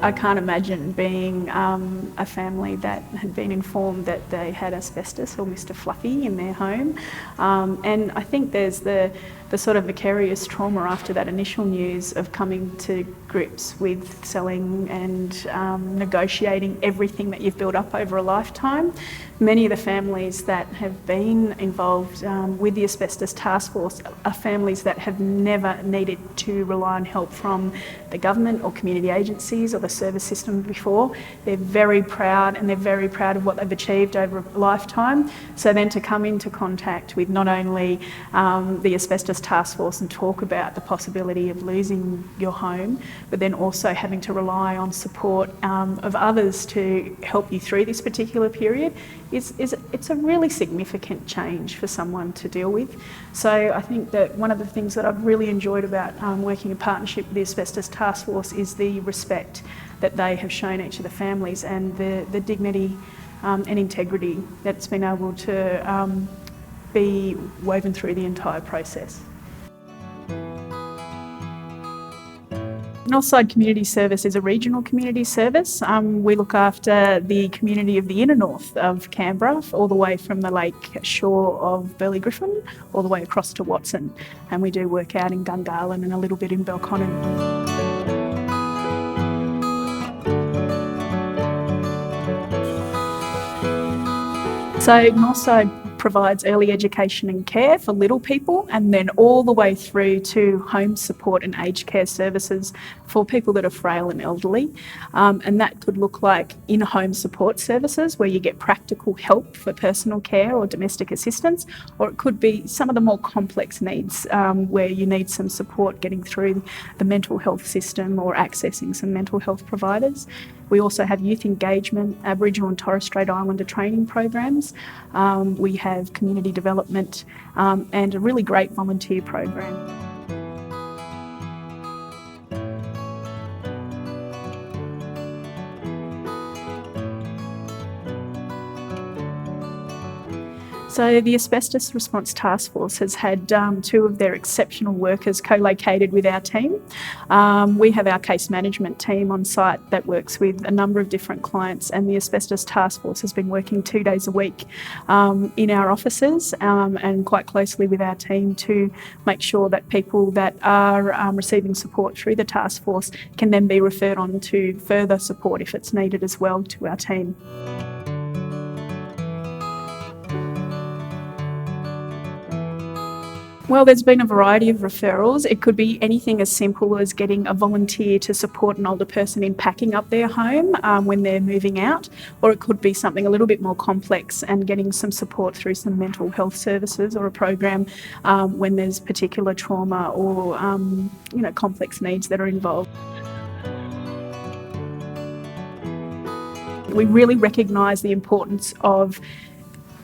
I can't imagine being a family that had been informed that they had asbestos or Mr. Fluffy in their home. And I think there's the sort of vicarious trauma after that initial news of coming to grips with selling and negotiating everything that you've built up over a lifetime. Many of the families that have been involved with the Asbestos Taskforce are families that have never needed to rely on help from the government or community agencies or the service system before. They're very proud, and they're very proud of what they've achieved over a lifetime. So then to come into contact with not only the Asbestos Taskforce and talk about the possibility of losing your home, but then also having to rely on support of others to help you through this particular period, it's a really significant change for someone to deal with. So I think that one of the things that I've really enjoyed about working in partnership with the Asbestos Taskforce is the respect that they have shown each of the families, and the dignity and integrity that's been able to be woven through the entire process. Northside Community Service is a regional community service. We look after the community of the inner north of Canberra, all the way from the lake shore of Burley Griffin, all the way across to Watson. And we do work out in Gungahlin and a little bit in Belconnen. So Northside provides early education and care for little people, and then all the way through to home support and aged care services for people that are frail and elderly. And that could look like in-home support services where you get practical help for personal care or domestic assistance, or it could be some of the more complex needs where you need some support getting through the mental health system or accessing some mental health providers. We also have youth engagement, Aboriginal and Torres Strait Islander training programs. We have community development and a really great volunteer program. So the Asbestos Response Taskforce has had two of their exceptional workers co-located with our team. We have our case management team on site that works with a number of different clients, and the Asbestos Taskforce has been working 2 days a week in our offices and quite closely with our team to make sure that people that are receiving support through the Taskforce can then be referred on to further support if it's needed as well to our team. Well, there's been a variety of referrals. It could be anything as simple as getting a volunteer to support an older person in packing up their home when they're moving out, or it could be something a little bit more complex and getting some support through some mental health services or a program when there's particular trauma or complex needs that are involved. We really recognise the importance of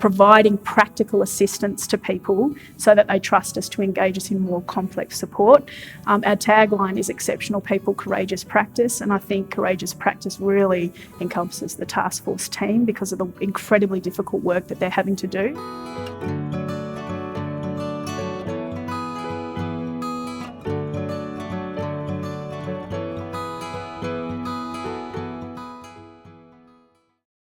providing practical assistance to people so that they trust us to engage us in more complex support. Our tagline is exceptional people, courageous practice, and I think courageous practice really encompasses the Taskforce team because of the incredibly difficult work that they're having to do.